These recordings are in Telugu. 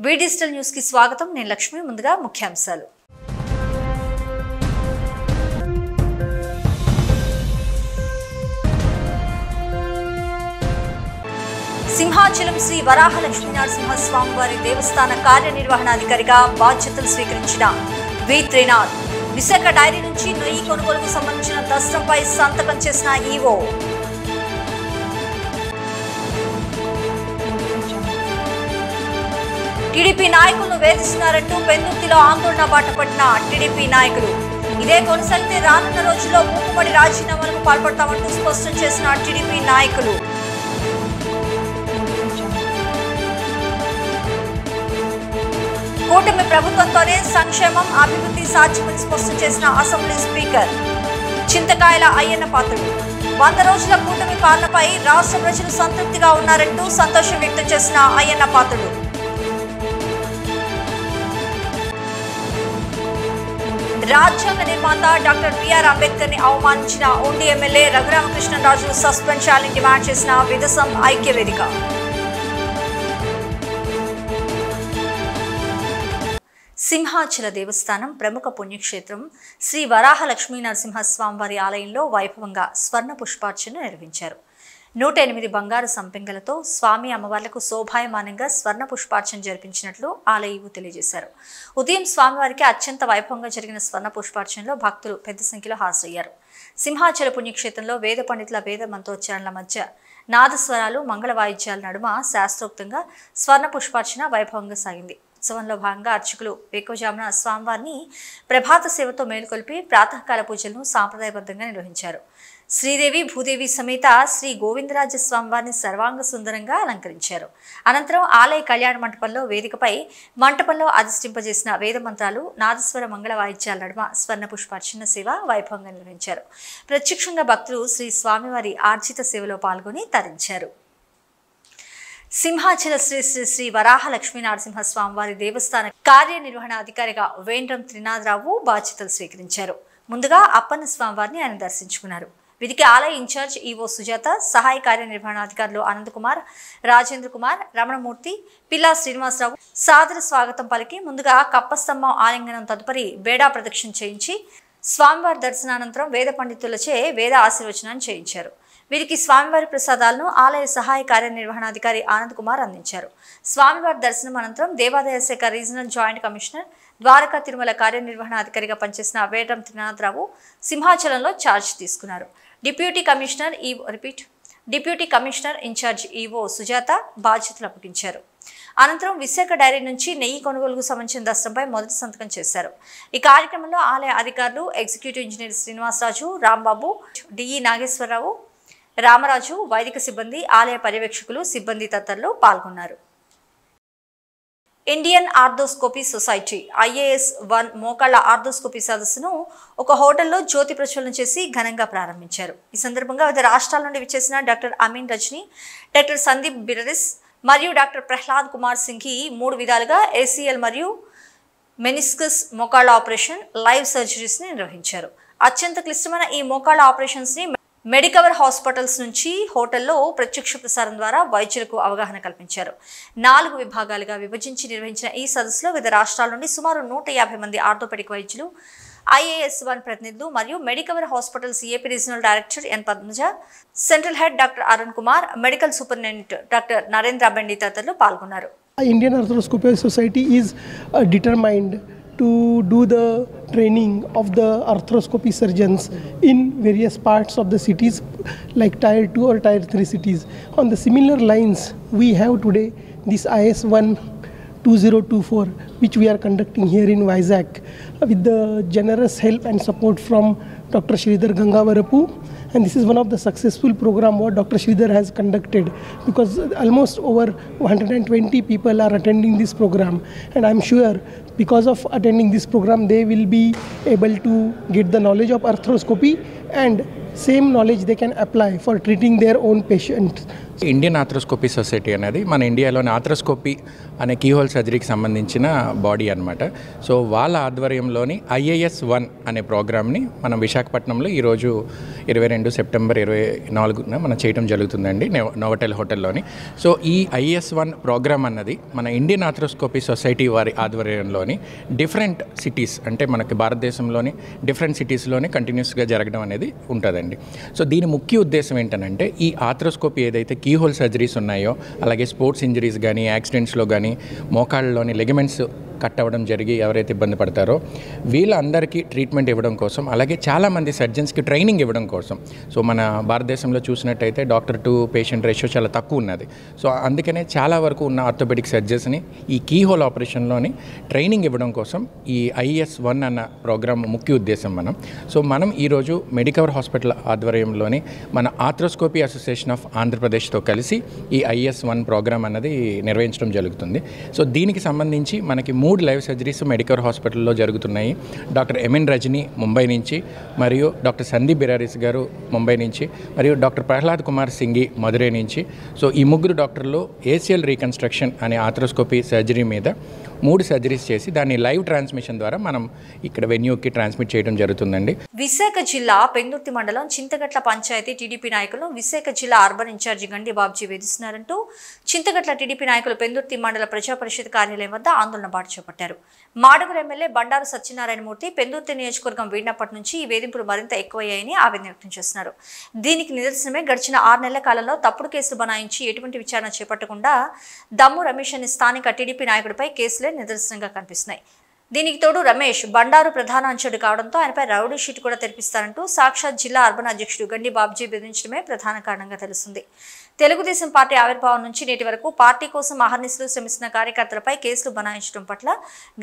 వి డిజిటల్ న్యూస్ కి స్వాగతం. నేను లక్ష్మి. ముందుగా ముఖ్యాంశాలు. సింహాచలం శ్రీ వరాహ లక్ష్మీనరసింహ స్వామివారి దేవస్థాన కార్యనిర్వహణాధికారిగా బాధ్యతలు స్వీకరించిన వి త్రినాథ్ విశాఖ డైరీ నుంచి నెయ్యి కొనుగోలుకు సంబంధించిన దస్త్రంపై సంతకం చేసిన ఈవో. టీడీపీ నాయకులను వేధిస్తున్నారంటూ పెందుర్తిలో ఆందోళన బాటపట్టిన టీడీపీ నాయకులు. ఇదే కొనసాగితే రానున్న రోజుల్లో మూకుమ్మడి రాజీనామాలకు పాల్పడతామంటూ స్పష్టం చేసిన టీడీపీ నాయకులు. కూటమి ప్రభుత్వంతోనే సంక్షేమం అభివృద్ధి సాధ్యమని స్పష్టం చేసిన అసెంబ్లీ స్పీకర్ చింతకాయల అయ్యన్న పాత్రుడు. 100 రోజుల కూటమి పాలనపై రాష్ట్ర ప్రజలు సంతృప్తిగా ఉన్నారంటూ సంతోషం వ్యక్తం చేసిన అయ్యన్న పాత్రుడు. రాజ్యాంగ నిర్మాత డాక్టర్ బిఆర్ అంబేద్కర్ ని అవమానించిన ఉండి ఎమ్మెల్యే రఘురామకృష్ణరాజు సస్పెండ్ చేయాలని డిమాండ్ చేసిన విదసం ఐక్య వేదిక. సింహాచల దేవస్థానం ప్రముఖ పుణ్యక్షేత్రం శ్రీ వరాహ లక్ష్మీనరసింహ స్వామివారి ఆలయంలో వైభవంగా స్వర్ణ పుష్పార్చన నిర్వహించారు. 108 బంగారు సంపెంగలతో స్వామి అమ్మవార్లకు శోభాయమానంగా స్వర్ణ పుష్పార్చన జరిపించినట్లు ఆలయీవు తెలియజేశారు. ఉదయం స్వామివారికి అత్యంత వైభవంగా జరిగిన స్వర్ణ పుష్పార్చనలో భక్తులు పెద్ద సంఖ్యలో హాజరయ్యారు. సింహాచల పుణ్యక్షేత్రంలో వేద పండితుల వేద మంత్రోచ్చారణల మధ్య నాదస్వరాలు మంగళ వాయిద్యాల నడుమ శాస్త్రోక్తంగా స్వర్ణ పుష్పార్చన వైభవంగా సాగింది. ఉత్సవంలో భాగంగా అర్చకులు వేకువజామున స్వామివారిని ప్రభాత సేవతో మేలుకొల్పి ప్రాతకాల పూజలను సాంప్రదాయబద్ధంగా నిర్వహించారు. శ్రీదేవి భూదేవి సమేత శ్రీ గోవిందరాజ స్వామివారిని సర్వాంగ సుందరంగా అలంకరించారు. అనంతరం ఆలయ కళ్యాణ మంటపంలో వేదికపై మంటపంలో అధిష్ఠింపజేసిన వేద మంత్రాలు నాదస్వర మంగళ వాయిద్యాల నడుమ స్వర్ణ పుష్పార్చన సేవ వైభవంగా నిర్వహించారు. ప్రత్యక్షంగా భక్తులు శ్రీ స్వామివారి ఆర్జిత సేవలో పాల్గొని తరించారు. సింహాచల శ్రీ శ్రీ శ్రీ వరాహ లక్ష్మీనరసింహ స్వామివారి దేవస్థాన కార్యనిర్వహణాధికారిగా వేండ్రం త్రినాథరావు బాధ్యతలు స్వీకరించారు. ముందుగా అప్పన్న స్వామివారిని ఆయన దర్శించుకున్నారు. వీరికి ఆలయ ఇన్ఛార్జ్ ఈవో సుజాత, సహాయ కార్యనిర్వహణాధికారులు ఆనందకుమార్, రాజేంద్ర కుమార్, రమణమూర్తి, పిల్లా శ్రీనివాసరావు సాదర స్వాగతం పలికి ముందుగా కప్పస్తంభం ఆలింగనం తదుపరి బేడా ప్రదక్షిణ చేయించి స్వామివారి దర్శనానంతరం వేద పండితులచే వేద ఆశీర్వచనాన్ని చేయించారు. వీరికి స్వామివారి ప్రసాదాలను ఆలయ సహాయ కార్యనిర్వహణాధికారి ఆనంద్ కుమార్ అందించారు. స్వామివారి దర్శనం అనంతరం దేవాదాయ శాఖ regional joint commissioner Dwaraka Tirumala కార్యనిర్వహణాధికారిగా పనిచేసిన వేండ్రం త్రినాథరావు సింహాచలంలో ఛార్జ్ తీసుకున్నారు. Deputy commissioner incharge EO Sujatha బాధ్యతలు అప్పగించారు. అనంతరం విశాఖ డైరీ నుంచి నెయ్యి కొనుగోలుకు సంబంధించిన దస్త్రంపై మొదటి సంతకం చేశారు. ఈ కార్యక్రమంలో ఆలయ అధికారులు, executive engineer Srinivasaraju, Rambabu, DE Nageswararao, Ramaraju, వైదిక సిబ్బంది, ఆలయ పర్యవేక్షకులు, సిబ్బంది తదితరులు పాల్గొన్నారు. ఇండియన్ ఆర్థోస్కోపీ సొసైటీ IAS-1 మోకాళ్ల ఆర్థోస్కోపీ సదస్సును ఒక హోటల్లో జ్యోతి ప్రజ్వలన చేసి ఘనంగా ప్రారంభించారు. ఈ సందర్భంగా వివిధ రాష్ట్రాల నుండి విచ్చేసిన డాక్టర్ అమీన్ రజనీ, డాక్టర్ సందీప్ బిరరిస్ మరియు డాక్టర్ ప్రహ్లాద్ కుమార్ సింఘి 3 విధాలుగా ACL మరియు మెనిస్కస్ మోకాళ్ల ఆపరేషన్, లైవ్ సర్జరీస్ ని నిర్వహించారు. అత్యంత క్లిష్టమైన ఈ మోకాళ్ల ఆపరేషన్స్ ని మెడికవర్ హాస్పిటల్స్ నుంచి హోటల్లో ప్రత్యక్ష ప్రసారం ద్వారా వైద్యులకు అవగాహన కల్పించారు. 4 విభాగాలుగా విభజించి నిర్వహించిన ఈ సదస్సులో వివిధ రాష్ట్రాల నుండి సుమారు 150 మంది ఆర్థోపెడిక్ వైద్యులు, IAS-1 ప్రతినిధులు మరియు Medicover hospitals AP regional director N Padmaja, central head doctor Arun Kumar, medical superintendent doctor Narendra Bendi తదితరులు పాల్గొన్నారు. Indian Arthroscopy Society is determined to do the training of the arthroscopy surgeons in various parts of the cities like tier 2 or tier 3 cities. On the similar lines, we have today this IS-1 2024 which we are conducting here in Vizag with the generous help and support from Dr. Sridhar Gangavarapu, and this is one of the successful program what Dr. Sridhar has conducted because almost over 120 people are attending this program, and I'm sure because of attending this program they will be able to get the knowledge of arthroscopy and same knowledge they can apply for treating their own patients. Indian arthroscopy society అనేది మన ఇండియాలోని ఆర్థ్రోస్కోపీ అనే కీహోల్ సర్జరీకి సంబంధించిన బాడీ అనమాట. సో వాళ్ళ ఆధ్వర్యంలో భారతదేశంలోని IAS-1 అనే ప్రోగ్రామ్ని మనం విశాఖపట్నంలో ఈరోజు 22 సెప్టెంబర్ 24న మనం చేయడం జరుగుతుందండి నోవోటెల్ హోటల్లోని. సో ఈ IAS-1 ప్రోగ్రామ్ అన్నది మన ఇండియన్ ఆర్థ్రోస్కోపీ సొసైటీ వారి ఆధ్వర్యంలోని డిఫరెంట్ సిటీస్, అంటే మనకి భారతదేశంలోని డిఫరెంట్ సిటీస్లోని కంటిన్యూస్గా జరగడం అనేది ఉంటుందండి. సో దీని ముఖ్య ఉద్దేశం ఏంటంటే ఈ ఆర్థ్రోస్కోపీ ఏదైతే కీహోల్ సర్జరీస్ ఉన్నాయో, అలాగే స్పోర్ట్స్ ఇంజరీస్ కానీ, యాక్సిడెంట్స్లో కానీ, మోకాళ్ళలోని లెగమెంట్స్ కట్ అవ్వడం జరిగి ఎవరైతే ఇబ్బంది పడతారో వీళ్ళందరికీ ట్రీట్మెంట్ ఇవ్వడం కోసం, అలాగే చాలామంది సర్జన్స్కి ట్రైనింగ్ ఇవ్వడం కోసం. సో మన భారతదేశంలో చూసినట్టయితే డాక్టర్ టు పేషెంట్ రేషియో చాలా తక్కువ ఉన్నది. సో అందుకనే చాలా వరకు ఉన్న ఆర్థోపెడిక్ సర్జన్స్ని ఈ కీహోల్ ఆపరేషన్లోని ట్రైనింగ్ ఇవ్వడం కోసం ఈ IAS-1 అన్న ప్రోగ్రామ్ ముఖ్య ఉద్దేశం సో మనం ఈరోజు మెడికవర్ హాస్పిటల్ ఆధ్వర్యంలోని మన ఆర్థ్రోస్కోపీ అసోసియేషన్ ఆఫ్ ఆంధ్రప్రదేశ్తో కలిసి ఈ IAS-1 ప్రోగ్రామ్ అన్నది నిర్వహించడం జరుగుతుంది. సో దీనికి సంబంధించి మనకి 3 లైవ్ సర్జరీస్ మెడికవర్ హాస్పిటల్లో జరుగుతున్నాయి. డాక్టర్ MN రజని ముంబై నుంచి, మరియు డాక్టర్ సందీప్ బిరారీస్ గారు ముంబై నుంచి, మరియు డాక్టర్ ప్రహ్లాద్ కుమార్ సింగి మధురై నుంచి. సో ఈ ముగ్గురు డాక్టర్లు ACL రీకన్స్ట్రక్షన్ అనే ఆర్థ్రోస్కోపీ సర్జరీ మీద 3 సర్జరీస్ చేసి దాన్ని లైవ్ ట్రాన్స్మిషన్ ద్వారా మనం ఇక్కడ వెన్యూకి ట్రాన్స్మిట్ చేయడం జరుగుతుందండి. విశాఖ జిల్లా పెందుర్తి మండలం చింతగట్ల పంచాయతీ టీడీపీ నాయకులు విశాఖ జిల్లా అర్బన్ ఇన్ఛార్జి గండి బాబ్జీ వేధిస్తున్నారంటూ చింతగట్ల టీడీపీ నాయకులు పెందుర్తి మండల ప్రజా పరిషత్ కార్యాలయం వద్ద ఆందోళన బాట చేపట్టారు. మాడుగుల ఎమ్మెల్యే బండారు సత్యనారాయణమూర్తి పెందుర్తి నియోజకవర్గం వీడినప్పటి నుంచి ఈ వేధింపులు మరింత ఎక్కువయ్యాయని ఆవేదన వ్యక్తం చేస్తున్నారు. దీనికి నిదర్శనమే గడిచిన 6 నెలల కాలంలో తప్పుడు కేసులు బనాయించి ఎటువంటి విచారణ చేపట్టకుండా దమ్ము రమేష్ అనే స్థానిక టీడీపీ నాయకుడిపై కేసులే నిదర్శనంగా కనిపిస్తున్నాయి. దీనికి తోడు రమేష్ బండారు ప్రధాన అంచెడు కావడంతో ఆయనపై రౌడీ షీట్ కూడా తెరిపిస్తారంటూ సాక్షాత్ జిల్లా అర్బన్ అధ్యక్షుడు గండి బాబ్జీ బెదిరించడమే ప్రధాన కారణంగా తెలుస్తుంది. తెలుగుదేశం పార్టీ ఆవిర్భావం నుంచి నేటి వరకు పార్టీ కోసం అహర్నిశలు శ్రమిస్తున్న కార్యకర్తలపై కేసులు బనాయించడం పట్ల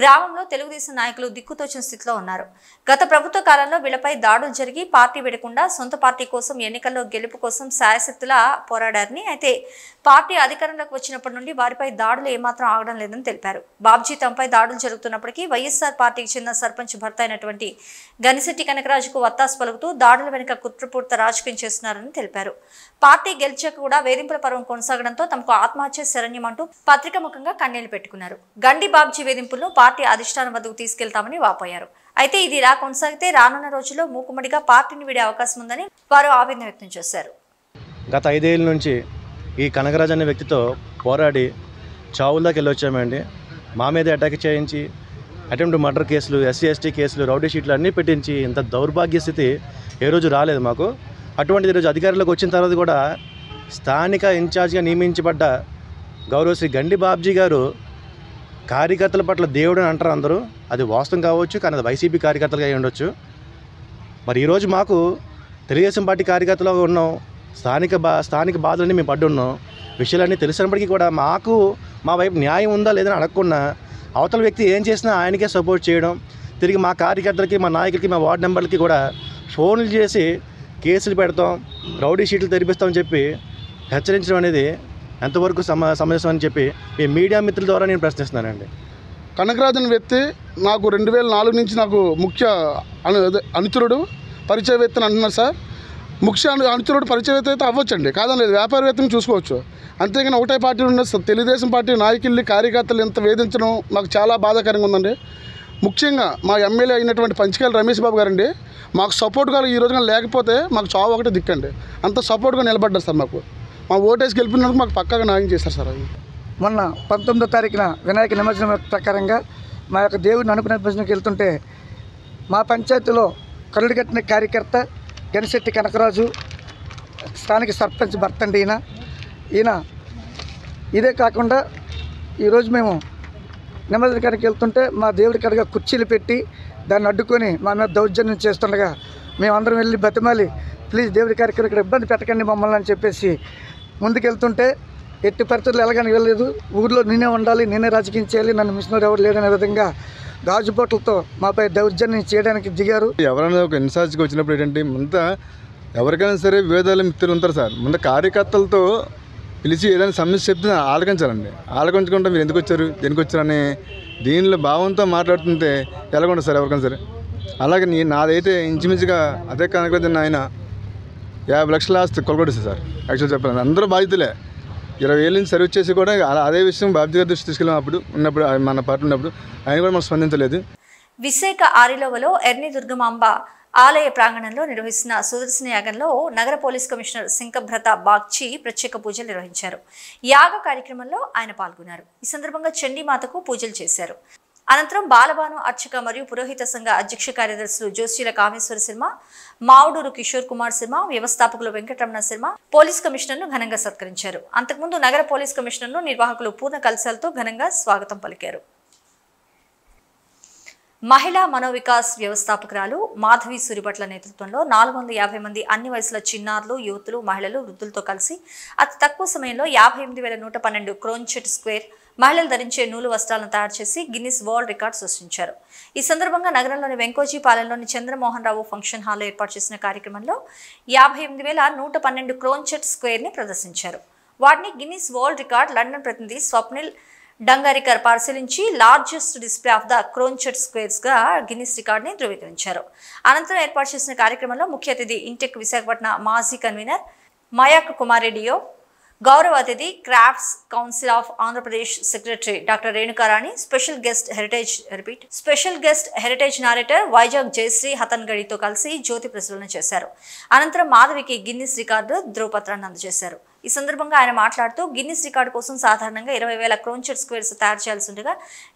గ్రామంలో తెలుగుదేశం నాయకులు దిక్కుతోచిన స్థితిలో ఉన్నారు. గత ప్రభుత్వ కాలంలో వీళ్లపై దాడులు జరిగి పార్టీ విడకుండా సొంత పార్టీ కోసం ఎన్నికల్లో గెలుపు కోసం శాయశక్తులా పోరాడారని, అయితే పార్టీ అధికారంలోకి వచ్చినప్పటి నుండి వారిపై దాడులు ఏమాత్రం ఆగడం లేదని తెలిపారు. బాబ్జీ తమపై దాడులు జరుగుతున్నప్పటికీ వైఎస్ఆర్ పార్టీకి చెందిన సర్పంచ్ భర్త అయినటువంటి గనిశెట్టి కనకరాజుకు వత్తాసు పలుకుతూ దాడుల వెనుక కుట్రపూర్త రాజకీయం చేస్తున్నారని తెలిపారు. పార్టీ గెలిచాక కూడా వేధింపుల పర్వం కొనసాగడంతో తమకు ఆత్మహత్య శరణ్యం అంటూ పత్రిక ముఖంగా కన్నీళ్లు పెట్టుకున్నారు. గండి బాబ్జీ వేధింపులను పార్టీ అధిష్టానం వద్దకు తీసుకెళ్తామని వాపోయారు. అయితే ఇది ఇలా కొనసాగితే రానున్న రోజుల్లో మూకుమ్మడిగా పార్టీని వీడే అవకాశం ఉందని వారు ఆవేదన వ్యక్తం చేశారు. గత 5 ఏళ్ళ నుంచి ఈ కనకరాజు అనే వ్యక్తితో పోరాడి చావుల్లోకి వెళ్ళొచ్చామండి. మా మీద అటాక్ చేయించి అటెంప్ట్ మర్డర్ కేసులు, SC ST కేసులు, రౌడీ షీట్లు అన్నీ పెట్టించి ఇంత దౌర్భాగ్య స్థితి ఏ రోజు రాలేదు మాకు. అటువంటిది ఈరోజు అధికారంలోకి వచ్చిన తర్వాత కూడా స్థానిక ఇన్ఛార్జిగా నియమించబడ్డ గౌరవశ్రీ గండి బాబ్జీ గారు కార్యకర్తల పట్ల దేవుడు అని అంటారు అందరూ. అది వాస్తవం కావచ్చు, కానీ అది వైసీపీ కార్యకర్తలుగా అయి ఉండొచ్చు. మరి ఈరోజు మాకు తెలుగుదేశం పార్టీ కార్యకర్తలుగా ఉన్నాం, స్థానిక బాధలన్నీ మేము పడ్డున్నాం. విషయాలన్నీ తెలిసినప్పటికీ కూడా మాకు మా వైపు న్యాయం ఉందా లేదని అడగకుండా అవతల వ్యక్తి ఏం చేసినా ఆయనకే సపోర్ట్ చేయడం, తిరిగి మా కార్యకర్తలకి, మా నాయకులకి, మా వార్డు మెంబర్లకి కూడా ఫోన్లు చేసి కేసులు పెడతాం, రౌడీ షీట్లు తెరిపిస్తామని చెప్పి హెచ్చరించడం అనేది ఎంతవరకు సమంజసం అని చెప్పి మీ మీడియా మిత్రుల ద్వారా నేను ప్రశ్నిస్తున్నానండి. కనకరాజన్ వ్యక్తి నాకు 2004 నుంచి నాకు ముఖ్య అనుచరుడు, పరిచయవేత్తని అంటున్నారు సార్. ముఖ్య అనుచరుడు, పరిచయవేత్త అయితే అవ్వచ్చండి, కాదని లేదు, వ్యాపారవేత్తని చూసుకోవచ్చు. అంతేగాని ఒకటే పార్టీ ఉన్న తెలుగుదేశం పార్టీ నాయకుల్ని, కార్యకర్తలు ఎంత వేధించడం మాకు చాలా బాధాకరంగా ఉందండి. ముఖ్యంగా మా ఎమ్మెల్యే అయినటువంటి పంచకాయల రమేష్ బాబు గారండి మాకు సపోర్ట్గా ఈ రోజున లేకపోతే మాకు చావు ఒకటే దిక్కండి. అంత సపోర్ట్గా నిలబడ్డారు సార్. మాకు మా ఓటేసి గెలిపినందుకు మాకు పక్కాగా న్యాయం చేశారు సార్. అది మొన్న 19వ తారీఖున వినాయక నిమజ్జనం ప్రకారంగా మా యొక్క దేవుడిని అనుకునే భజనకి వెళ్తుంటే మా పంచాయతీలో కరుడు కట్టిన కార్యకర్త గనిశెట్టి కనకరాజు, స్థానిక సర్పంచ్ భర్త అండి ఈయన. ఇదే కాకుండా ఈరోజు మేము నిమజ్జన కాడికి వెళ్తుంటే మా దేవుడి కాడిగా కుర్చీలు పెట్టి దాన్ని అడ్డుకొని మా మీద దౌర్జన్యం చేస్తుండగా మేమందరం వెళ్ళి బతిమాలి, ప్లీజ్ దేవుడి కార్యక్రమం ఇక్కడ ఇబ్బంది పెట్టకండి మమ్మల్ని అని చెప్పేసి ముందుకెళ్తుంటే ఎట్టి పరిస్థితులు ఎలాగని వెళ్ళలేదు. ఊళ్ళో నేనే ఉండాలి, నేనే రాజకీయం చేయాలి, నన్ను మిషనరీ ఎవరు లేదనే విధంగా గాజు బొట్టలతో మాపై దౌర్జన్యం చేయడానికి దిగారు. ఎవరైనా ఒక ఇన్ఛార్జ్కి వచ్చినప్పుడు ఏంటంటే ముందు ఎవరికైనా సరే వివేదాలు మిత్రులు ఉంటారు సార్. ముందు కార్యకర్తలతో పిలిచి ఏదైనా సమస్య చెప్తే ఆలకించాలండి. ఆలకించకుండా మీరు ఎందుకు వచ్చారు, దేనికి వచ్చారని దీనిలో భావంతో మాట్లాడుతుంటే ఎలాగొండ సార్ ఎవరికైనా సరే. అలాగే నాదైతే ఇంచుమించుగా అదే కనకరాజన్ ఆయన 50 లక్షల ఆస్తి కొలగొట్టేస్తారు సార్. యాక్చువల్ చెప్పాలి అందరూ బాధితులే. 20 ఏళ్ళ నుంచి సర్వీస్ చేసి కూడా అదే విషయం బాబ్జీ గారి దృష్టి తీసుకెళ్ళినప్పుడు ఉన్నప్పుడు మన పార్టీ ఉన్నప్పుడు ఆయన కూడా మనం స్పందించలేదు. విశాఖ ఆరిలోవలో ఎర్ని దుర్గమాంబ ఆలయ ప్రాంగణంలో నిర్వహిస్తున్న సుదర్శన యాగంలో నగర పోలీస్ కమిషనర్ సింకభ్రత బాగ్చి ప్రత్యేక పూజలు నిర్వహించారు. యాగ కార్యక్రమంలో ఆయన పాల్గొన్నారు. ఈ సందర్భంగా చండీమాతకు పూజలు చేశారు. అనంతరం బాలబాను అర్చక మరియు పురోహిత సంఘ అధ్యక్ష కార్యదర్శులు జోషిల కామేశ్వర శర్మ, మావుడూరు కిషోర్ కుమార్ శర్మ, వ్యవస్థాపకులు వెంకటరమణ శర్మ పోలీస్ కమిషనర్ను ఘనంగా సత్కరించారు. అంతకుముందు నగర పోలీస్ కమిషనర్ను నిర్వాహకులు పూర్ణ కలశాలతో ఘనంగా స్వాగతం పలికారు. మహిళా మనోవికాస్ వ్యవస్థాపకురాలు మాధవి సూరిభట్ల నేతృత్వంలో 450 మంది అన్ని వయసుల చిన్నారులు, యువతులు, మహిళలు, వృద్ధులతో కలిసి అతి తక్కువ సమయంలో 58,112 క్రోన్చెట్ స్క్వేర్ మహిళలు ధరించే నూలు వస్త్రాలను తయారు చేసి గిన్నిస్ వరల్డ్ రికార్డ్ సృష్టించారు. ఈ సందర్భంగా నగరంలోని వెంకోజీపాలెంలోని చంద్రమోహన్ రావు ఫంక్షన్ హాల్లో ఏర్పాటు చేసిన కార్యక్రమంలో 58,112 క్రోన్చెట్ స్క్వేర్ ని ప్రదర్శించారు. వాటిని గిన్నిస్ వరల్డ్ రికార్డ్ లండన్ ప్రతినిధి స్వప్నిల్ డంగారికర్ పరిశీలించి largest display of the crochet squares గా గిన్నిస్ రికార్డుని ధృవీకరించారు. అనంతరం ఏర్పాటు చేసిన కార్యక్రమంలో ముఖ్య అతిథి ఇంటెక్ విశాఖపట్నం మాజీ కన్వీనర్ మయాక్ కుమారెడ్డియో, గౌరవ అతిథి crafts council of Andhra Pradesh secretary doctor Renukarani, special guest heritage narrator Vizag Jayashree హతన్గడితో కలిసి జ్యోతి ప్రజ్వలన చేశారు. అనంతరం మాధవికి గిన్నిస్ రికార్డు ధ్రువపత్రాన్ని అందజేశారు. ఈ సందర్భంగా ఆయన మాట్లాడుతూ గిన్నిస్ రికార్డు కోసం సాధారణంగా 20,000 క్రోన్చెట్ స్క్వేర్స్ తయారు చేయాల్సి ఉండగా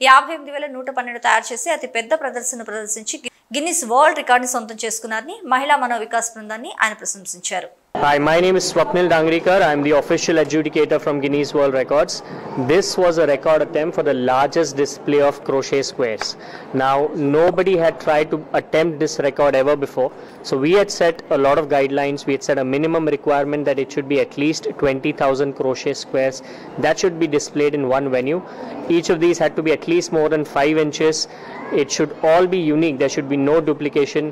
58,112 తయారు చేసి అతి పెద్ద ప్రదర్శన ప్రదర్శించి గిన్నిస్ వరల్డ్ రికార్డుని సొంతం చేసుకున్నారని మహిళా మనోవికాస్ బృందాన్ని ఆయన ప్రశంసించారు. Hi, my name is Swapnil Dangrikar. I am the official adjudicator from Guinness World Records. This was a record attempt for the largest display of crochet squares. Now, nobody had tried to attempt this record ever before. So we had set a lot of guidelines. We had set a minimum requirement that it should be at least 20,000 crochet squares that should be displayed in one venue. Each of these had to be at least more than 5 inches. It should all be unique. There should be no duplication.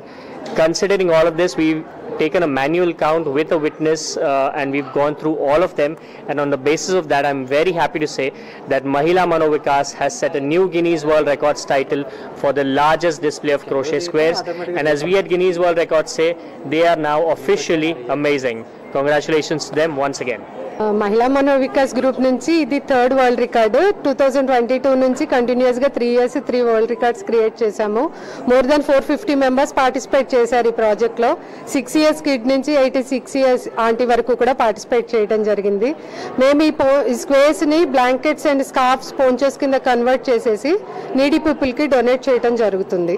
Considering all of this, we've taken a manual count with a witness and we've gone through all of them, and on the basis of that I'm very happy to say that Mahila Manovikas has set a new Guinness World Records title for the largest display of crochet squares, and as we at Guinness World Records say, they are now officially amazing. Congratulations to them once again. మహిళా మనోవికాస్ గ్రూప్ నుంచి ఇది 3rd వరల్డ్ రికార్డు. 2022 నుంచి కంటిన్యూస్గా 3 years 3 వరల్డ్ రికార్డ్స్ క్రియేట్ చేశాము. మోర్ దెన్ 450 మెంబర్స్ పార్టిసిపేట్ చేశారు ఈ ప్రాజెక్ట్లో. 6 years కిడ్ నుంచి 86 years ఆంటీ వరకు కూడా పార్టిసిపేట్ చేయడం జరిగింది. మేము ఈ స్క్వేర్స్ని బ్లాంకెట్స్ అండ్ స్కార్ఫ్స్, పోంచెస్ కింద కన్వర్ట్ చేసేసి నీడీ పీపుల్కి డొనేట్ చేయడం జరుగుతుంది.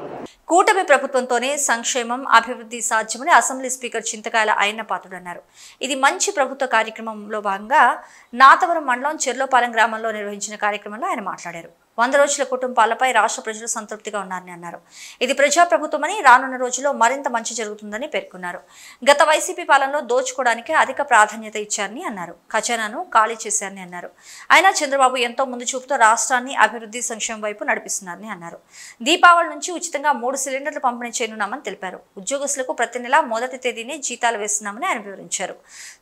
కూటమి ప్రభుత్వంతోనే సంక్షేమం, అభివృద్ధి సాధ్యమని అసెంబ్లీ స్పీకర్ చింతకాయల అయ్యన్న పాత్రుడు అన్నారు. ఇది మంచి ప్రభుత్వ కార్యక్రమంలో భాగంగా నాతవరం మండలం చెర్లోపాలెం గ్రామంలో నిర్వహించిన కార్యక్రమంలో ఆయన మాట్లాడారు. 100 రోజుల కుటుంబాలపై రాష్ట్ర ప్రజలు సంతృప్తిగా ఉన్నారని అన్నారు. ఇది ప్రజాప్రభుత్వమని, రానున్న రోజుల్లో మరింత మంచి జరుగుతుందని పేర్కొన్నారు. గత వైసీపీ పాలనలో దోచుకోవడానికి అధిక ప్రాధాన్యత ఇచ్చారని అన్నారు. ఖజానాను ఖాళీ చేశారని అన్నారు. అయినా చంద్రబాబు ఎంతో ముందు చూపుతో రాష్ట్రాన్ని అభివృద్ధి సంక్షేమం వైపు నడిపిస్తున్నారని అన్నారు. దీపావళి నుంచి ఉచితంగా 3 సిలిండర్లు పంపిణీ చేయనున్నామని తెలిపారు. ఉద్యోగస్తులకు ప్రతి నెల మొదటి తేదీనే జీతాలు వేస్తున్నామని ఆయన వివరించారు.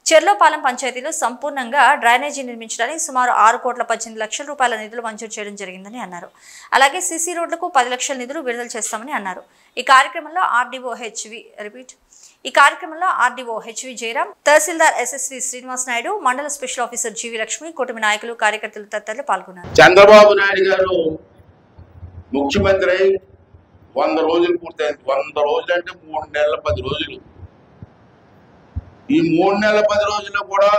చెర్లోపాలెం పంచాయతీలో సంపూర్ణంగా డ్రైనేజీ నిర్మించడానికి సుమారు 6,18,00,000 రూపాయల నిధులు మంజూరు చేయడం జరిగిందని అన్నారు. అలాగే సీసీ రోడ్లకు 10 లక్షల నిధులు విడుదల చేస్తామని అన్నారు. ఈ కార్యక్రమంలో ఆర్డీఓ హెచ్వి జయరాం, తహసీల్దార్ ఎస్ఎస్వి శ్రీనివాస్ నాయుడు, మండల స్పెషల్ ఆఫీసర్ జీవి లక్ష్మి, కూటమి నాయకులు, కార్యకర్తలు తదితరులు పాల్గొన్నారు. చంద్రబాబు నాయుడు గారు ముఖ్యమంత్రి 100 రోజులు పూర్తయింది. 100 రోజులు అంటే 3 నెలల 10 రోజులు. ఈ 3 నెలల 10 రోజుల్లో కూడా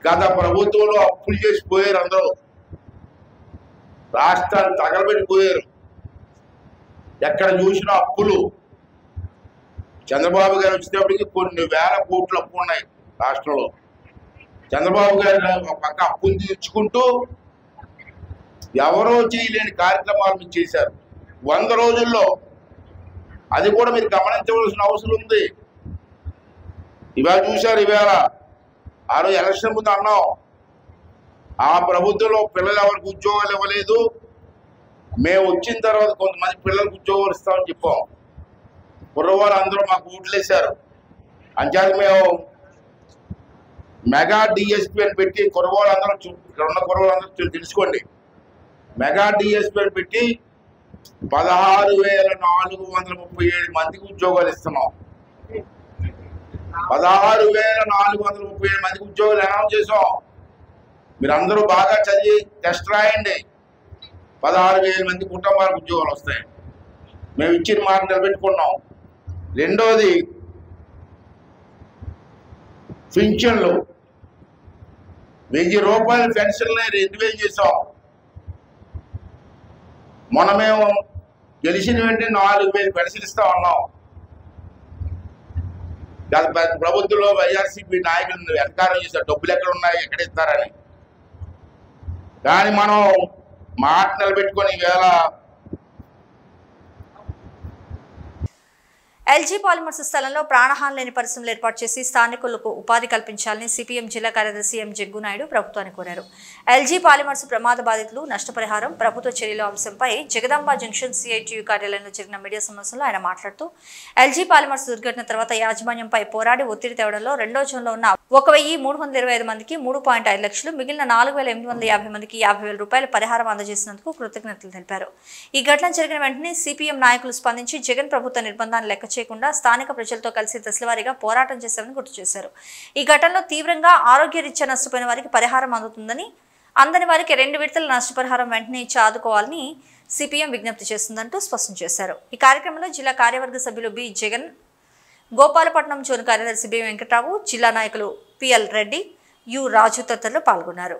గత ప్రభుత్వంలో అప్పులు చేసిపోయారు. అందరూ రాష్ట్రాన్ని తగలబెట్టిపోయారు. ఎక్కడ చూసినా అప్పులు. చంద్రబాబు గారు వచ్చేటప్పటికి కొన్ని వేల కోట్ల అప్పు ఉన్నాయి రాష్ట్రంలో. చంద్రబాబు గారు ఒక పక్క అప్పులు తీర్చుకుంటూ ఎవరో చేయలేని కార్యక్రమాలు మీరు చేశారు 100 రోజుల్లో. అది కూడా మీరు గమనించవలసిన అవసరం ఉంది. ఇవాళ చూశారు, ఇవాళ ఆ రోజు ఎలక్షన్ ముందు అన్నాం, ఆ ప్రభుత్వంలో పిల్లలు ఎవరికి ఉద్యోగాలు ఇవ్వలేదు, మేము వచ్చిన తర్వాత కొంతమంది పిల్లలకు ఉద్యోగాలు ఇస్తామని చెప్పాం. కుర్రవారు అందరూ మాకు ఓట్లేశారు. అంచేత మేము మెగా డిఎస్పీ అని పెట్టి కుర్రవారు అందరూ ఇక్కడ ఉన్న కుర్రవారు అందరూ తెలుసుకోండి, మెగా డిఎస్పీ అని పెట్టి 16,437 మందికి ఉద్యోగాలు ఇస్తున్నాం. 16,437 మందికి ఉద్యోగాలు అనౌన్స్ చేసాం. మీరు అందరూ బాగా చదివి టెస్ట్ రాయండి. 16,000 మంది కుటుంబాలకు ఉద్యోగాలు వస్తాయి. మేము ఇచ్చిన మాట నిలబెట్టుకున్నాం. రెండోది పింఛన్లు 1000 రూపాయల పెన్షన్లని 2000 చేసాం. మొన్న మేము గెలిచిన వెంటనే 4000 పెన్షన్ ఇస్తా ఉన్నాం. గత ప్రభుత్వంలో వైఆర్సీపీ నాయకులు వెనకారం చేశారు, డబ్బులు ఎక్కడ ఉన్నాయి, ఎక్కడ ఇస్తారని. కానీ మనం మాట నిలబెట్టుకొని ఈవేళ ఎల్జీ పాలిమర్స్ స్థలంలో ప్రాణహాని లేని పరిశ్రమలు ఏర్పాటు చేసి స్థానికులకు ఉపాధి కల్పించాలని సిపిఎం జిల్లా కార్యదర్శి ఎం జగ్గునాయుడు ప్రభుత్వాన్ని కోరారు. ఎల్జీ పాలిమర్స్ ప్రమాద బాధితులు నష్టపరిహారం, ప్రభుత్వ చర్యల అంశంపై జగదాంబ జంక్షన్ సిఐటియు కార్యాలయంలో జరిగిన మీడియా సమావేశంలో ఆయన మాట్లాడుతూ ఎల్జీ పాలిమర్స్ దుర్ఘటన తర్వాత యాజమాన్యంపై పోరాడి ఒత్తిడి తేవడంలో రెండో జోన్లో ఉన్న 1,325 మందికి 3.5 లక్షలు, మిగిలిన 4,850 మందికి 50,000 రూపాయల పరిహారం అందజేసినందుకు కృతజ్ఞతలు తెలిపారు. ఈ ఘటన జరిగిన వెంటనే సిపిఎం నాయకులు స్పందించి జగన్ ప్రభుత్వ నిర్బంధాన్ని లెక్క చేయకుండా స్థానిక ప్రజలతో కలిసి దశలవారీగా పోరాటం చేశామని గుర్తు చేశారు. ఈ ఘటనలో తీవ్రంగా ఆరోగ్యరీత్యా నష్టపోయిన వారికి పరిహారం అందుతుందని, అందని వారికి 2 విడతల నష్టపరిహారం వెంటనే ఇచ్చి ఆదుకోవాలని సిపిఎం విజ్ఞప్తి చేస్తుందంటూ స్పష్టం చేశారు. ఈ కార్యక్రమంలో జిల్లా కార్యవర్గ సభ్యులు బి జగన్, గోపాలపట్నం జోన్ కార్యదర్శి బి వెంకట్రావు, జిల్లా నాయకులు పిఎల్ రెడ్డి, యు రాజు తదితరులు పాల్గొన్నారు.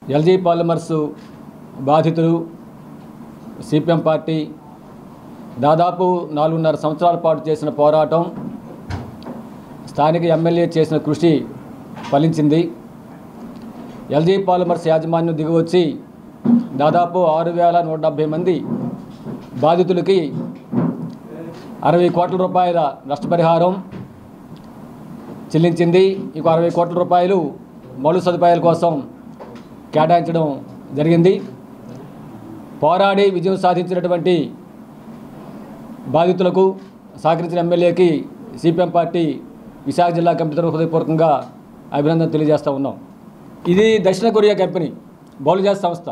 ఎల్జీ పాలిమర్స్ బాధితులు సిపిఎం పార్టీ దాదాపు 4.5 సంవత్సరాల పాటు చేసిన పోరాటం, స్థానిక ఎమ్మెల్యే చేసిన కృషి ఫలించింది. ఎల్జీ పాలిమర్స్ యాజమాన్యం దిగివచ్చి దాదాపు 6,170 మంది బాధితులకి 60 కోట్ల రూపాయల నష్టపరిహారం చెల్లించింది. ఇంకో 60 కోట్ల రూపాయలు మౌలిక సదుపాయాల కోసం కేటాయించడం జరిగింది. పోరాడి విజయం సాధించినటువంటి బాధితులకు సహకరించిన ఎమ్మెల్యేకి సిపిఎం పార్టీ విశాఖ జిల్లా కమిటీ తరఫున హృదయపూర్వకంగా అభినందన తెలియజేస్తూ ఉన్నాం. ఇది దక్షిణ కొరియా కంపెనీ, బౌలజాస్ సంస్థ.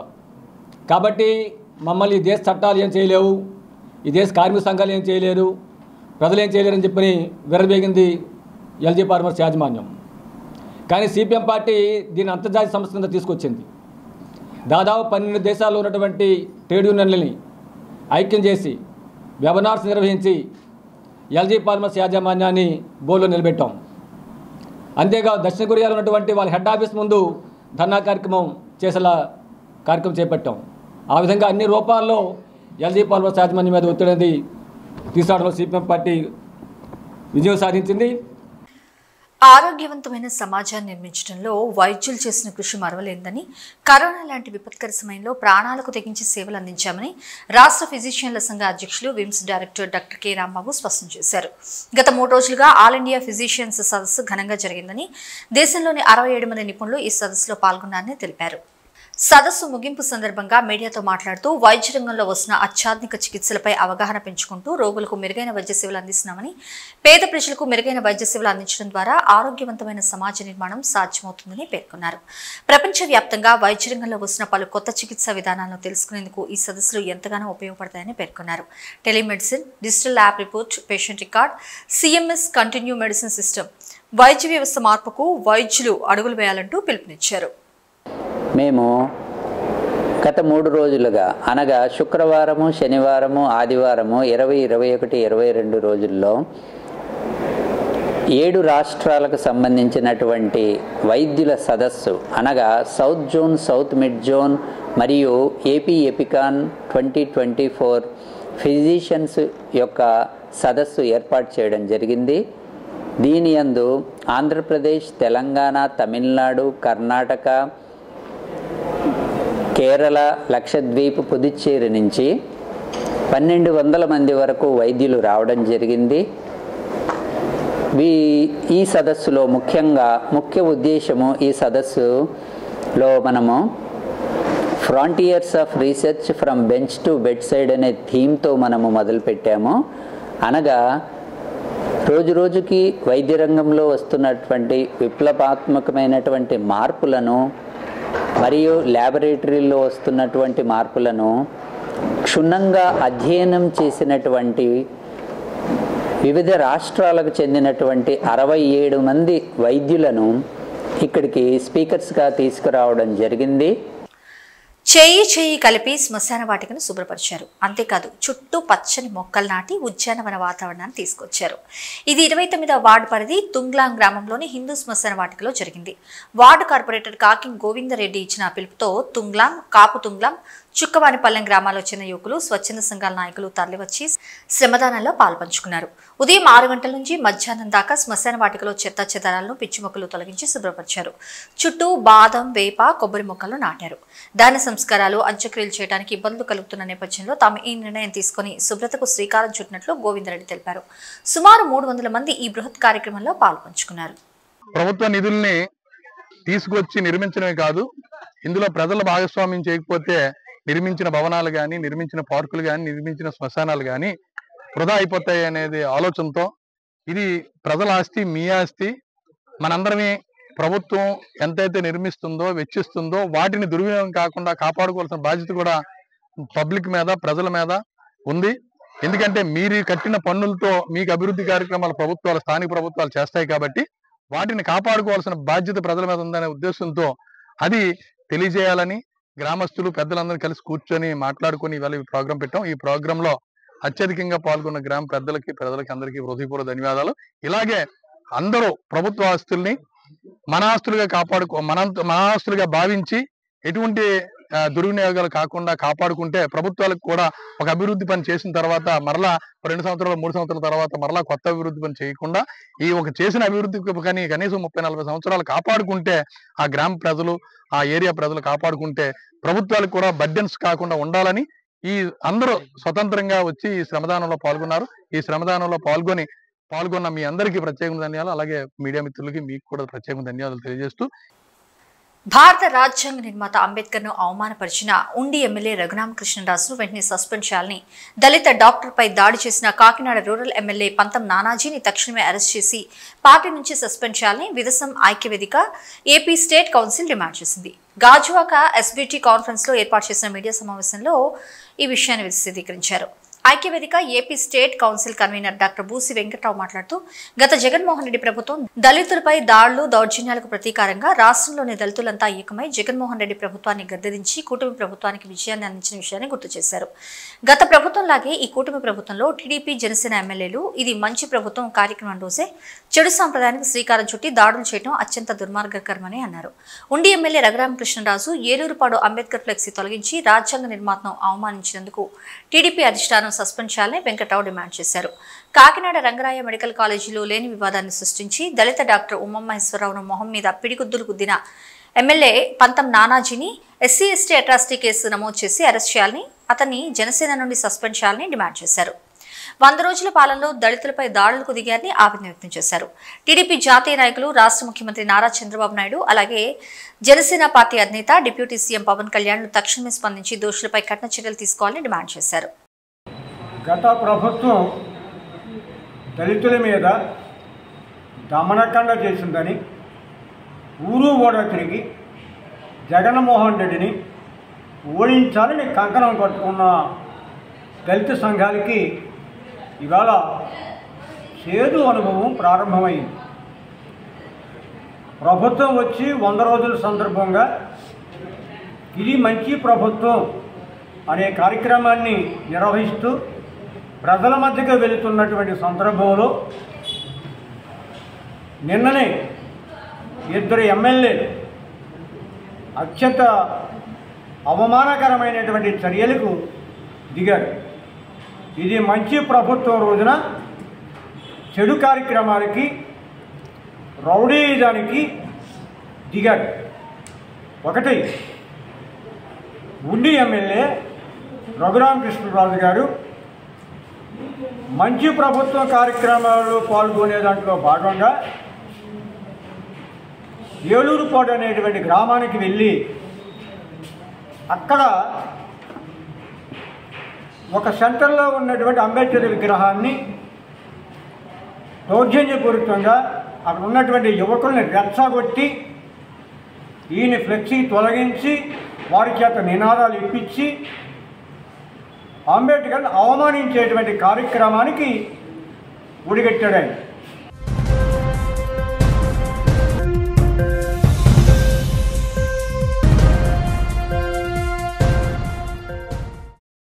కాబట్టి మమ్మల్ని ఈ దేశ చట్టాలు ఏం చేయలేవు, ఈ దేశ కార్మిక సంఘాలు ఏం చేయలేరు, ప్రజలు ఏం చేయలేరని చెప్పని విర్రవేగింది ఎల్జీ పాలిమర్స్ యాజమాన్యం. కానీ సిపిఎం పార్టీ దీన్ని అంతర్జాతీయ సంస్థ కింద తీసుకొచ్చింది. దాదాపు 12 దేశాల్లో ఉన్నటువంటి ట్రేడ్ యూనియన్లని ఐక్యం చేసి వెబనార్స్ నిర్వహించి ఎల్జీ పాలిమర్స్ యాజమాన్యాన్ని బోర్డులో నిలబెట్టాం. అంతేకాదు దక్షిణ కొరియాలో ఉన్నటువంటి వాళ్ళ హెడ్ ఆఫీస్ ముందు ధర్నా కార్యక్రమం చేసేలా కార్యక్రమం చేపట్టాం. ఆ విధంగా అన్ని రూపాల్లో ఎల్జీ పాలిమర్స్ యాజమాన్యం మీద ఒత్తిడి అనేది తీసుకురావడంలో సిపిఎం పార్టీ విజయం సాధించింది. ఆరోగ్యవంతమైన సమాజాన్ని నిర్మించడంలో వైద్యులు చేసిన కృషి మరవలేందని, కరోనా లాంటి విపత్కర సమయంలో ప్రాణాలకు తెగించి సేవలు అందించామని రాష్ట్ర ఫిజిషియన్ల సంఘ అధ్యక్షులు VIMS director doctor K Rambabu స్పష్టం చేశారు. గత 3 రోజులుగా ఆల్ ఇండియా ఫిజిషియన్స్ సదస్సు ఘనంగా జరిగిందని, దేశంలోని 67 మంది నిపుణులు ఈ సదస్సులో పాల్గొన్నారని తెలిపారు. సదస్సు ముగింపు సందర్భంగా మీడియాతో మాట్లాడుతూ వైద్య రంగంలో వస్తున్న అత్యాధునిక చికిత్సలపై అవగాహన పెంచుకుంటూ రోగులకు మెరుగైన వైద్య సేవలు అందిస్తున్నామని, పేద ప్రజలకు మెరుగైన వైద్య సేవలు అందించడం ద్వారా ఆరోగ్యవంతమైన సమాజ నిర్మాణం సాధ్యమవుతుందని పేర్కొన్నారు. ప్రపంచవ్యాప్తంగా వైద్య రంగంలో వస్తున్న పలు కొత్త చికిత్సా విధానాలను తెలుసుకునేందుకు ఈ సదస్సులు ఎంతగానో ఉపయోగపడతాయని పేర్కొన్నారు. Telemedicine, digital lab report, patient record, CMS continue medicine system, వైద్య వ్యవస్థ మార్పుకు వైద్యులు అడుగులు వేయాలంటూ పిలుపునిచ్చారు. మేము గత 3 రోజులుగా అనగా శుక్రవారము, శనివారము, ఆదివారము 20, 21, 22 రోజుల్లో 7 రాష్ట్రాలకు సంబంధించినటువంటి వైద్యుల సదస్సు అనగా south zone, south mid zone మరియు ఏపీ ఎపికాన్ 2024 ఫిజిషియన్స్ యొక్క సదస్సు ఏర్పాటు చేయడం జరిగింది. దీని యందు ఆంధ్రప్రదేశ్, తెలంగాణ, తమిళనాడు, కర్ణాటక, కేరళ, లక్షద్వీప్, పుదుచ్చేరి నుంచి 1200 మంది వరకు వైద్యులు రావడం జరిగింది. ఈ సదస్సులో ముఖ్య ఉద్దేశము, ఈ సదస్సులో మనము frontiers of research from bench to bed side అనే థీమ్తో మనము మొదలుపెట్టాము. అనగా రోజు రోజుకి వైద్య రంగంలో వస్తున్నటువంటి విప్లవాత్మకమైనటువంటి మార్పులను మరియు ల్యాబొరేటరీలో వస్తున్నటువంటి మార్పులను క్షుణ్ణంగా అధ్యయనం చేసినటువంటి వివిధ రాష్ట్రాలకు చెందినటువంటి 67 మంది వైద్యులను ఇక్కడికి స్పీకర్స్గా తీసుకురావడం జరిగింది. చేయి కలిపి శ్మశాన వాటికను శుభ్రపరిచారు. అంతేకాదు చుట్టూ పచ్చని మొక్కలు నాటి ఉద్యానవన వాతావరణాన్ని తీసుకొచ్చారు. ఇది 29వ వార్డు పరిధి తుంగ్లాం గ్రామంలోని హిందూ శ్మశాన వాటికలో జరిగింది. వార్డు కార్పొరేటర్ కాకిం గోవిందరెడ్డి ఇచ్చిన పిలుపుతో తుంగ్లాం, కాపు తుంగ్లాం, చుక్కవానిపల్లెం గ్రామాల్లో చెందిన యువకులు, స్వచ్ఛంద సంఘాల నాయకులు తరలివచ్చి శ్రమదానంలో పాల్పంచుకున్నారు. ఉదయం 6 గంటల నుంచి మధ్యాహ్నం దాకా శ్మశాన వాటికలో చెత్త చెదారాలను, పిచ్చి మొక్కలు తొలగించి శుభ్రపరిచారు. చుట్టూ బాదం, వేప, కొబ్బరి మొక్కలను నాటారు. దాన సంస్కారాలు, అంత్యక్రియలు చేయడానికి ఇబ్బందులు కలుగుతున్న నేపథ్యంలో తాము ఈ నిర్ణయం తీసుకుని శుభ్రతకు శ్రీకారం చుట్టినట్లు గోవిందరెడ్డి తెలిపారు. సుమారు 300 మంది ఈ బృహత్ కార్యక్రమంలో పాల్పంచుకున్నారు. ప్రభుత్వ నిధుల్ని తీసుకొచ్చి నిర్మించడమే కాదు, ఇందులో ప్రజల భాగస్వామ్యం చేయకపోతే నిర్మించిన భవనాలు కానీ, నిర్మించిన పార్కులు కానీ, నిర్మించిన శ్మశానాలు కానీ వృధా అయిపోతాయి అనేది ఆలోచనతో, ఇది ప్రజల ఆస్తి, మీ ఆస్తి, మనందరమే ప్రభుత్వం ఎంతైతే నిర్మిస్తుందో, వెచ్చిస్తుందో వాటిని దుర్వినియోగం కాకుండా కాపాడుకోవాల్సిన బాధ్యత కూడా పబ్లిక్ మీద, ప్రజల మీద ఉంది. ఎందుకంటే మీరు కట్టిన పన్నులతో మీకు అభివృద్ధి కార్యక్రమాలు ప్రభుత్వాలు, స్థానిక ప్రభుత్వాలు చేస్తాయి కాబట్టి వాటిని కాపాడుకోవాల్సిన బాధ్యత ప్రజల మీద ఉందనే ఉద్దేశంతో అది తెలియజేయాలని గ్రామస్తులు, పెద్దలందరూ కలిసి కూర్చొని మాట్లాడుకొని ఇవాళ ఈ ప్రోగ్రాం పెట్టాం. ఈ ప్రోగ్రాంలో అత్యధికంగా పాల్గొన్న గ్రామ ప్రజలకి అందరికీ హృదయపూర్వక ధన్యవాదాలు. ఇలాగే అందరూ ప్రభుత్వ ఆస్తుల్ని మన ఆస్తులుగా మన ఆస్తులుగా భావించి ఎటువంటి దుర్వినియోగాలు కాకుండా కాపాడుకుంటే ప్రభుత్వాలకు కూడా ఒక అభివృద్ధి పని చేసిన తర్వాత మరలా 2 సంవత్సరాలు 3 సంవత్సరాల తర్వాత మరలా కొత్త అభివృద్ధి పని చేయకుండా ఈ ఒక చేసిన అభివృద్ధి కానీ కనీసం 30-40 సంవత్సరాలు కాపాడుకుంటే ఆ గ్రామ ప్రజలు, ఆ ఏరియా ప్రజలు కాపాడుకుంటే ప్రభుత్వాలకు కూడా బర్డెన్స్ కాకుండా ఉండాలని ఈ అందరూ స్వతంత్రంగా వచ్చి ఈ శ్రమదానంలో పాల్గొన్నారు. ఈ శ్రమదానంలో పాల్గొన్న మీ అందరికీ ప్రత్యేకంగా ధన్యవాదాలు. అలాగే మీడియా మిత్రులకి మీకు కూడా ప్రత్యేకంగా ధన్యవాదాలు తెలియజేస్తూ, భారత రాజ్యాంగ నిర్మాత అంబేద్కర్ ను అవమానపరిచిన ఉండి ఎమ్మెల్యే రఘురామకృష్ణరాజును వెంటనే సస్పెండ్ చేయాలని, దళిత డాక్టర్పై దాడి చేసిన కాకినాడ రూరల్ ఎమ్మెల్యే పంతం నానాజీని తక్షణమే అరెస్ట్ చేసి పార్టీ నుంచి సస్పెండ్ చేయాలని విదసం ఐక్యవేదిక ఏపీ స్టేట్ కౌన్సిల్ డిమాండ్ చేసింది. గాజువాక ఎస్బీటీ కాన్ఫరెన్స్ లో ఏర్పాటు చేసిన మీడియా సమావేశంలో ఈ విషయాన్ని విశదీకరించారు. ఐక్యవేదిక AP state council convener doctor Busi Venkatrao మాట్లాడుతూ, గత జగన్మోహన్ రెడ్డి ప్రభుత్వం దళితులపై దాడులు, దౌర్జన్యాలకు ప్రతీకారంగా రాష్ట్రంలోని దళితులంతా ఏకమై జగన్మోహన్ రెడ్డి ప్రభుత్వాన్ని గద్దెదించి కూటమి ప్రభుత్వానికి విజయాన్ని అందించిన విషయాన్ని గుర్తు చేశారు. గత ప్రభుత్వంలాగే ఈ కూటమి ప్రభుత్వంలో టీడీపీ, జనసేన ఎమ్మెల్యేలు ఇది మంచి ప్రభుత్వం కార్యక్రమం రోజే చెడు సాంప్రదాయానికి శ్రీకారం చుట్టి దాడులు చేయడం అత్యంత దుర్మార్గకరమని అన్నారు. ఉండి ఎమ్మెల్యే రఘురామకృష్ణరాజు ఏలూరుపాడు అంబేద్కర్ ఫ్లెక్సీ తొలగించి రాజ్యాంగ నిర్మాతను అవమానించినందుకు టీడీపీ అధిష్టానం సస్పెండ్ చేయాలని వెంకట్రావు డిమాండ్ చేశారు. కాకినాడ రంగరాయ మెడికల్ కాలేజీలో లేని వివాదాన్ని సృష్టించి దళిత డాక్టర్ ఉమ్మమహేశ్వరరావును మొహం మీద పిడిగుద్దులు గుద్దిన ఎమ్మెల్యే పంతం నానాజీని ఎస్సీ ఎస్టీ అట్రాసిటీ కేసు నమోదు చేసి అరెస్ట్ చేయాలని, అతన్ని జనసేన నుండి సస్పెండ్ చేయాలని డిమాండ్ చేశారు. 100 రోజుల పాలనలో దళితులపై దాడులకు దిగారని ఆవేదన వ్యక్తం చేశారు. టీడీపీ జాతీయ నాయకులు, రాష్ట్ర ముఖ్యమంత్రి నారా చంద్రబాబు నాయుడు, అలాగే జనసేన పార్టీ అధినేత డిప్యూటీ సీఎం పవన్ కళ్యాణ్ తక్షణమే స్పందించి దోషులపై కఠిన చర్యలు తీసుకోవాలని డిమాండ్ చేశారు. గత ప్రభుత్వం దళితుల మీద దమనకాండ చేసిందని ఊరు ఓడ తిరిగి జగన్మోహన్ రెడ్డిని ఓడించాలని కంకణం కట్టుకున్న దళిత సంఘాలకి ఇవాళ చేదు అనుభవం ప్రారంభమైంది. ప్రభుత్వం వచ్చి 100 రోజుల సందర్భంగా ఇది మంచి ప్రభుత్వం అనే కార్యక్రమాన్ని నిర్వహిస్తూ ప్రజల మధ్యకు వెళుతున్నటువంటి సందర్భంలో నిన్ననే 2 ఎమ్మెల్యేలు అత్యంత అవమానకరమైనటువంటి చర్యలకు దిగారు. ఇది మంచి ప్రభుత్వం రోజున చెడు కార్యక్రమాలకి, రౌడీజానికి దిగారు. ఒకటి, ఉండి ఎమ్మెల్యే రఘురామకృష్ణరాజు గారు మంచి ప్రభుత్వ కార్యక్రమాల్లో పాల్గొనే దాంట్లో భాగంగా ఏలూరుపాడు అనేటువంటి గ్రామానికి వెళ్ళి అక్కడ ఒక సెంటర్లో ఉన్నటువంటి అంబేద్కర్ విగ్రహాన్ని దౌర్జన్యపూరితంగా అక్కడ ఉన్నటువంటి యువకుల్ని రెచ్చగొట్టి ఈయన ఫ్లెక్సీ తొలగించి వారి చేత నినాదాలు ఇప్పించి అంబేద్కర్ని అవమానించేటువంటి కార్యక్రమానికి ఒడిగట్టాడు ఆయన.